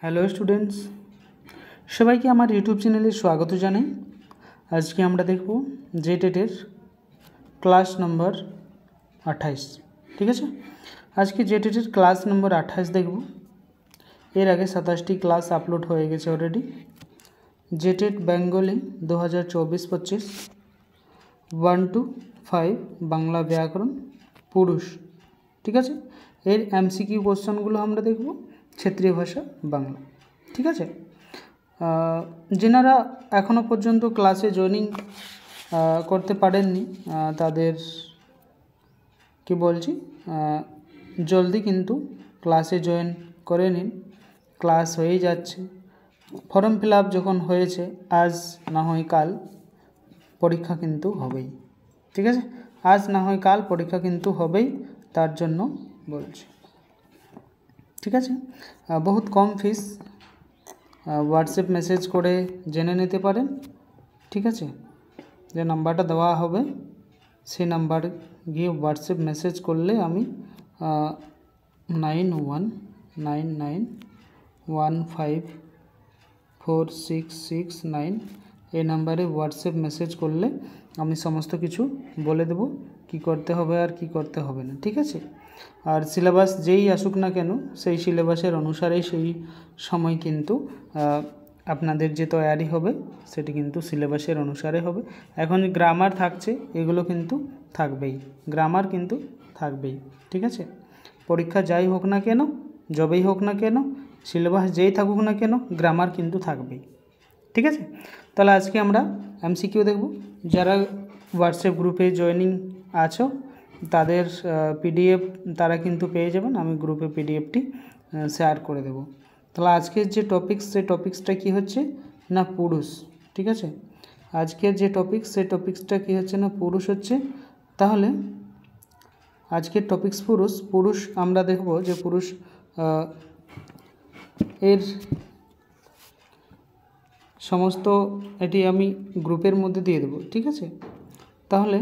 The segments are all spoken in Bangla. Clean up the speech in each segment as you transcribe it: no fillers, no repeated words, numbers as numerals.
হ্যালো স্টুডেন্টস, সবাইকে আমার ইউটিউব চ্যানেলে স্বাগত জানাই। আজকে আমরা দেখব জেটেটের ক্লাস নম্বর 28। ঠিক আছে, আজকে জেটেটের ক্লাস নম্বর 28 দেখব। এর আগে 27টি ক্লাস আপলোড হয়ে গেছে অলরেডি। জেটেট বেঙ্গলি 2024-25 1 to 5 বাংলা ব্যাকরণ পুরুষ। ঠিক আছে, এর এমসিকিউ কোশ্চেনগুলো আমরা দেখব ক্ষেত্রীয় ভাষা বাংলা। ঠিক আছে, যেনারা এখনও পর্যন্ত ক্লাসে জয়েনিং করতে পারেননি তাদের কি বলছি, জলদি কিন্তু ক্লাসে জয়েন করে নিন। ক্লাস হয়েই যাচ্ছে, ফর্ম ফিল আপ যখন হয়েছে, আজ না হয় কাল পরীক্ষা কিন্তু হবেই। ঠিক আছে, আজ না হয় কাল পরীক্ষা কিন্তু হবেই, তার জন্য বলছি। ঠিক আছে, বহুত কম ফিস, হোয়াটসঅ্যাপ মেসেজ করে জেনে নিতে পারেন। ঠিক আছে, যে নাম্বারটা দেওয়া হবে সেই নাম্বার গিয়ে হোয়াটসঅ্যাপ মেসেজ করলে আমি 9199154669 এই নাম্বারে হোয়াটসঅ্যাপ মেসেজ করলে আমি সমস্ত কিছু বলে দেব কি করতে হবে আর কি করতে হবে না। ঠিক আছে, আর সিলেবাস যেই আসুক না কেন সেই সিলেবাসের অনুসারেই সেই সময় কিন্তু আপনাদের যে তৈরি হবে সেটি কিন্তু সিলেবাসের অনুসারে হবে। এখন গ্রামার থাকছে, এগুলো কিন্তু থাকবেই, গ্রামার কিন্তু থাকবেই। ঠিক আছে, পরীক্ষা যাই হোক না কেন, যবেই হোক না কেন, সিলেবাস যেই থাকুক না কেন, গ্রামার কিন্তু থাকবেই। ঠিক আছে, তাহলে আজকে আমরা এমসিকিউ দেখব। যারা হোয়াটসঅ্যাপ গ্রুপে জয়েনিং আছো তাদের পিডিএফ তারা কিন্তু পেয়ে যাবেন, আমি গ্রুপে পিডিএফটি শেয়ার করে দেব। তাহলে আজকের যে টপিকস, সেই টপিক্সটা কি হচ্ছে না পুরুষ। ঠিক আছে, আজকের যে টপিক্স সেই টপিক্সটা কি হচ্ছে না পুরুষ হচ্ছে। তাহলে আজকের টপিক্স পুরুষ। পুরুষ আমরা দেখব যে পুরুষ এর সমস্ত এটি আমি গ্রুপের মধ্যে দিয়ে দেবো। ঠিক আছে, তাহলে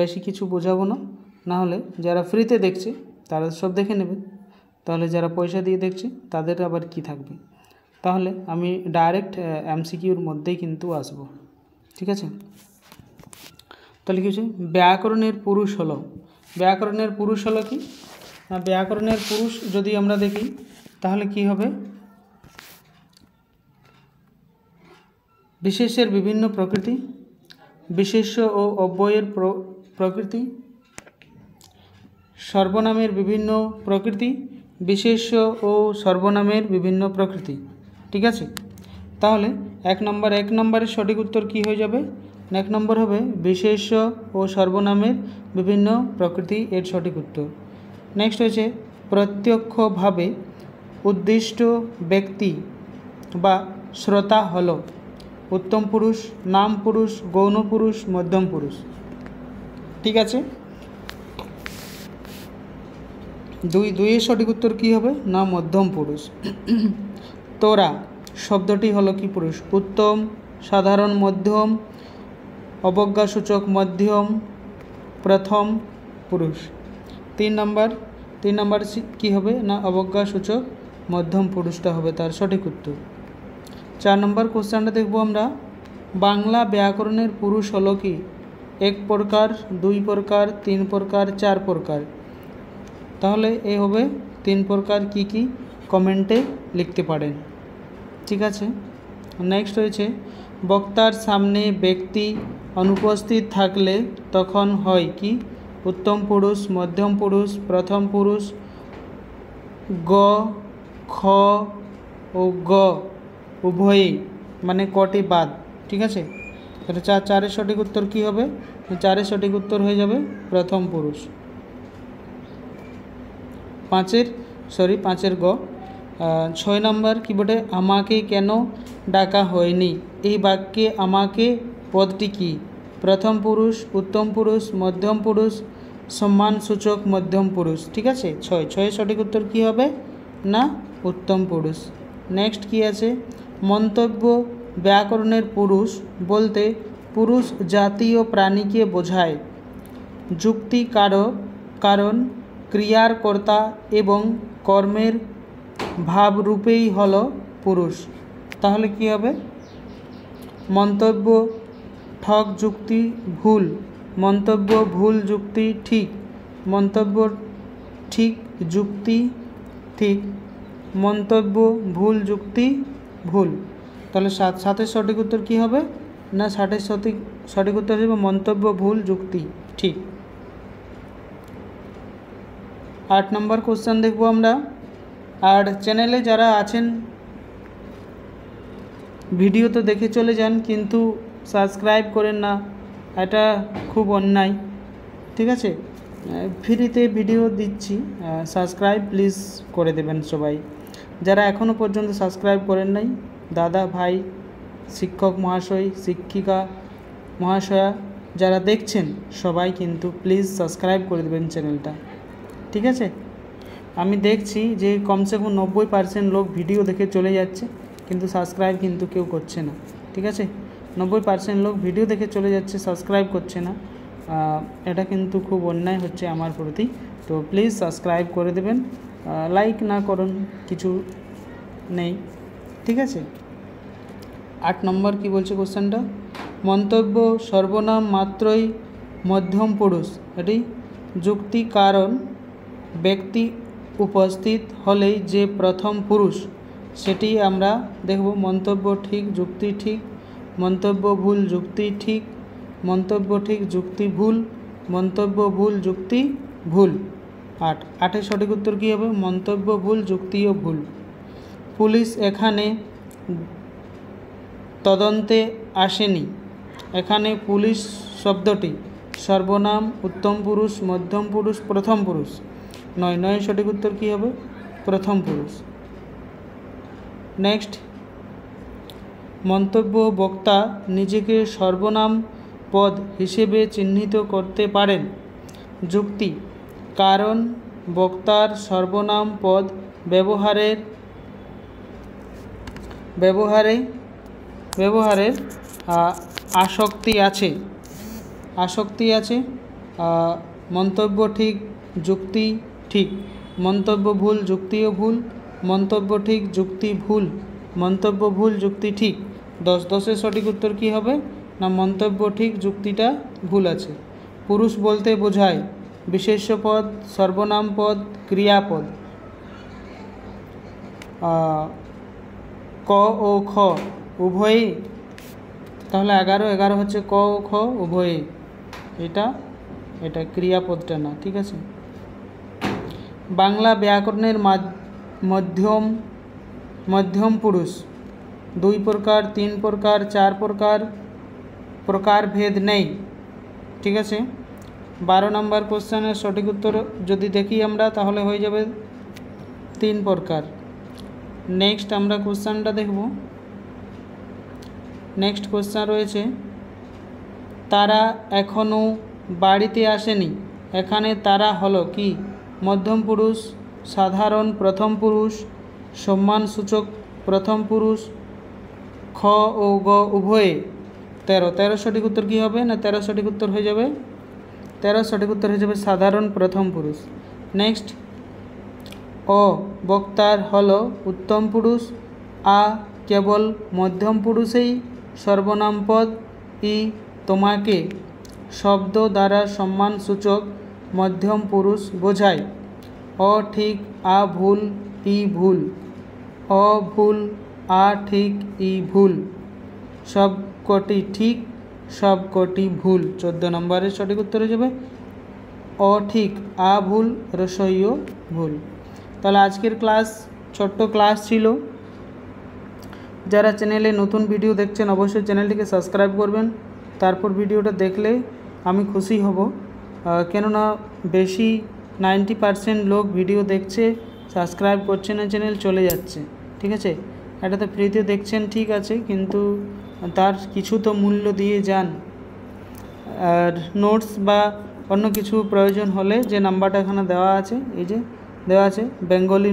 বেশি কিছু বোঝাবো না, নাহলে যারা ফ্রিতে দেখছে তারা সব দেখে নেবে, তাহলে যারা পয়সা দিয়ে দেখছে তাদের আবার কি থাকবে। তাহলে আমি ডাইরেক্ট এমসিকিউর মধ্যেই কিন্তু আসব। ঠিক আছে, তাহলে কি হচ্ছে, ব্যাকরণের পুরুষ হলো। ব্যাকরণের পুরুষ হলো কি না, ব্যাকরণের পুরুষ যদি আমরা দেখি তাহলে কি হবে, বিশেষ্যের বিভিন্ন প্রকৃতি, বিশেষ্য ও অব্যয়ের প্রকৃতি, সর্বনামের বিভিন্ন প্রকৃতি, বিশেষ্য ও সর্বনামের বিভিন্ন প্রকৃতি। ঠিক আছে, তাহলে এক নম্বরের সঠিক উত্তর কি হয়ে যাবে, এক নম্বর হবে বিশেষ্য ও সর্বনামের বিভিন্ন প্রকৃতি, এর সঠিক উত্তর। নেক্সট হয়েছে প্রত্যক্ষভাবে উদ্দিষ্ট ব্যক্তি বা শ্রোতা হলো উত্তম পুরুষ, নাম পুরুষ, গৌণ পুরুষ, মধ্যম পুরুষ। ঠিক আছে, দুইয়ের সঠিক উত্তর কী হবে না মধ্যম পুরুষ। তোরা শব্দটি হলো কি পুরুষ, উত্তম, সাধারণ, মধ্যম, অবজ্ঞাসূচক মধ্যম, প্রথম পুরুষ। তিন নম্বর কি হবে না অবজ্ঞাসূচক মধ্যম পুরুষটা হবে তার সঠিক উত্তর। 4 নম্বর কোশ্চেনটা দেখব আমরা, বাংলা ব্যাকরণের পুরুষ হলো কি, 1 প্রকার, 2 প্রকার, 3 প্রকার, 4 প্রকার। তাহলে এ হবে 3 প্রকার, কি কি কমেন্টে লিখতে পারেন। ঠিক আছে, নেক্সট হয়েছে বক্তার সামনে ব্যক্তি অনুপস্থিত থাকলে তখন হয় কি, উত্তম পুরুষ, মধ্যম পুরুষ, প্রথম পুরুষ, গ, খ ও গ উভয়ই, মানে কটি বাদ। ঠিক আছে, তাহলে 4-এর সঠিক উত্তর কী হবে, 4-এর সঠিক উত্তর হয়ে যাবে প্রথম পুরুষ। 5-এর গ। 6 নম্বর কি বটে, আমাকে কেন ডাকা হয়নি, এই বাক্যে আমাকে পদটি কি, প্রথম পুরুষ, উত্তম পুরুষ, মধ্যম পুরুষ, সম্মানসূচক মধ্যম পুরুষ। ঠিক আছে, 6-এর সঠিক উত্তর কী হবে না উত্তম পুরুষ। নেক্সট কি আছে, মন্তব্য ব্যাকরণের পুরুষ বলতে পুরুষ জাতীয় প্রাণীকে বোঝায়, যুক্তি কারণ ক্রিয়ার কর্তা এবং কর্মের ভাবরূপেই হল পুরুষ। তাহলে কি হবে? মন্তব্য ঠক যুক্তি ভুল, মন্তব্য ভুল যুক্তি ঠিক, মন্তব্য ঠিক যুক্তি ঠিক, মন্তব্য ভুল যুক্তি ভুল। তাহলে সাতের সঠিক উত্তর কী হবে? না, ষাটের সঠিক উত্তর হবে মন্তব্য ভুল যুক্তি ঠিক। 8 নম্বর কোশ্চেন দেখব আমরা। আর চ্যানেলে যারা আছেন ভিডিও তো দেখে চলে যান, কিন্তু সাবস্ক্রাইব করেন না, এটা খুব অন্যায়। ঠিক আছে, ফ্রিতে ভিডিও দিচ্ছি, সাবস্ক্রাইব প্লিজ করে দেবেন সবাই। যারা এখনও পর্যন্ত সাবস্ক্রাইব করেন নাই, দাদা ভাই শিক্ষক মহাশয় শিক্ষিকা মহাশয়া যারা দেখছেন সবাই কিন্তু প্লিজ সাবস্ক্রাইব করে দেবেন চ্যানেলটা। ঠিক আছে, আমি দেখছি যে কমসে কম 90% লোক ভিডিও দেখে চলে যাচ্ছে, কিন্তু সাবস্ক্রাইব কিন্তু কেউ করছে না। ঠিক আছে, 90% লোক ভিডিও দেখে চলে যাচ্ছে, সাবস্ক্রাইব করছে না। এটা কিন্তু খুব অন্যায় হচ্ছে আমার প্রতি। তো প্লিজ সাবস্ক্রাইব করে দেবেন, লাইক না করুন কিছু নেই। ঠিক আছে, 8 নম্বর কি বলছে কোশ্চেনটা? মন্তব্য সর্বনাম মাত্রই মধ্যম পুরুষ, এটি যুক্তি, কারণ ব্যক্তি উপস্থিত হলেই যে প্রথম পুরুষ সেটি আমরা দেখব। মন্তব্য ঠিক যুক্তি ঠিক, মন্তব্য ভুল যুক্তি ঠিক, মন্তব্য ঠিক যুক্তি ভুল, মন্তব্য ভুল যুক্তি ভুল। 8 সঠিক উত্তর কী হবে? মন্তব্য ভুল যুক্তিও ভুল। পুলিশ এখানে তদন্তে আসেনি, এখানে পুলিশ শব্দটি সর্বনাম, উত্তম পুরুষ, মধ্যম পুরুষ, প্রথম পুরুষ। 9 সঠিক উত্তর কী হবে? প্রথম পুরুষ। নেক্সট, মন্তব্য বক্তা নিজেকে সর্বনাম পদ হিসেবে চিহ্নিত করতে পারেন। যুক্তি, কারণ বক্তার সর্বনাম পদ ব্যবহারের আসক্তি আছে। মন্তব্য ঠিক যুক্তি ঠিক, মন্তব্য ভুল যুক্তিও ভুল, মন্তব্য ঠিক যুক্তি ভুল, মন্তব্য ভুল যুক্তি ঠিক। 10 সঠিক উত্তর কী হবে? না, মন্তব্য ঠিক যুক্তিটা ভুল আছে। পুরুষ বলতে বোঝায় বিশেষ্য পদ, সর্বনাম পদ, ক্রিয়াপদ। ক ও খ উভয়ই, তাহলে 11 হচ্ছে ক ও খ উভয়ই, এটা ক্রিয়াপদটা না। ঠিক আছে, বাংলা ব্যাকরণের মধ্যম পুরুষ 2 প্রকার, 3 প্রকার, 4 প্রকার ভেদ নেই। ঠিক আছে, 12 নম্বর কোশ্চেনের সঠিক উত্তর যদি দেখি আমরা তাহলে হয়ে যাবে 3 প্রকার। নেক্সট আমরা কোশ্চেনটা দেখব। নেক্সট কোশ্চেন রয়েছে, তারা এখনও বাড়িতে আসেনি, এখানে তারা হলো কি? মধ্যম পুরুষ, সাধারণ প্রথম পুরুষ, সম্মানসূচক প্রথম পুরুষ, খ ও গ উভয়ে। 13 সঠিক উত্তর কী হবে? না, 13 সঠিক উত্তর হয়ে যাবে, 13 সঠিক উত্তর হয়ে যাবে সাধারণ প্রথম পুরুষ। নেক্সট, অ বক্তার হলো উত্তম পুরুষ, আ কেবল মধ্যম পুরুষেই সর্বনাম পদ, ই তোমাকে শব্দ দ্বারা সম্মানসূচক মধ্যম পুরুষ বোঝায়, অ ঠিক, আ ভুল, ই ভুল, অ ভুল, আ ঠিক, ই ভুল, সব কটি ঠিক, সব কটি ভুল। 14 নম্বরের সঠিক উত্তর হয়ে যাবে অ ঠিক, আ ভুল, রসইও ভুল। তাহলে আজকের ক্লাস ছোট্ট ক্লাস ছিল। যারা চ্যানেলে নতুন ভিডিও দেখছেন অবশ্যই চ্যানেলটিকে সাবস্ক্রাইব করবেন, তারপর ভিডিওটা দেখলে আমি খুশি হব। কেননা বেশি 90% লোক ভিডিও দেখছে, সাবস্ক্রাইব করছে না, চ্যানেল চলে যাচ্ছে। ঠিক আছে, এটা তো ফ্রিতে দেখছেন ঠিক আছে, কিন্তু তার কিছু তো মূল্য দিয়ে যান। আর নোটস বা অন্য কিছু প্রয়োজন হলে যে নাম্বারটা এখানে দেওয়া আছে, এই যে দেওয়া আছে বেঙ্গলি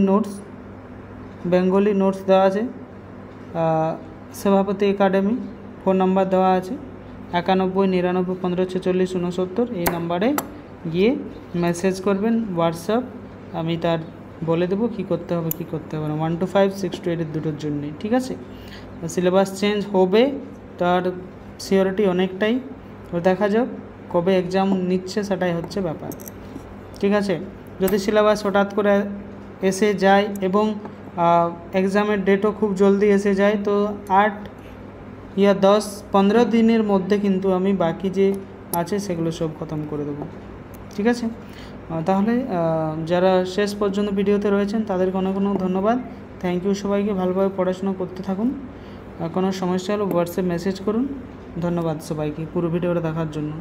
নোটস দেওয়া আছে, সভাপতি একাডেমি, ফোন নাম্বার দেওয়া আছে 9199154669। এই নাম্বারে গিয়ে মেসেজ করবেন হোয়াটসঅ্যাপ, আমি তার বলে দেবো কী করতে হবে কী করতে হবে না, 1 to 5, 6 to 8 দুটোর জন্যই, ঠিক আছে। সিলেবাস চেঞ্জ হবে তার সিওরিটি অনেকটাই, তো দেখা যাক কবে এক্সাম নিচ্ছে সেটাই হচ্ছে ব্যাপার, ঠিক আছে। যদি সিলেবাস হঠাৎ করে এসে যায় এবং এক্সামের ডেটও খুব জলদি এসে যায়, তো 8 या 10-15 দিনের মধ্যে কিন্তু আমি বাকি যে আছে সেগুলো সব খতম করে দেবো, ঠিক আছে। তাহলে যারা শেষ পর্যন্ত ভিডিওতে রয়েছেন তাদেরকে অনেক অনেক ধন্যবাদ। থ্যাংক ইউ সবাইকে, ভালোভাবে পড়াশোনা করতে থাকুন। কোনো সমস্যা হলে হোয়াটসঅ্যাপ মেসেজ করুন। ধন্যবাদ সবাইকে পুরো ভিডিওটা দেখার জন্য।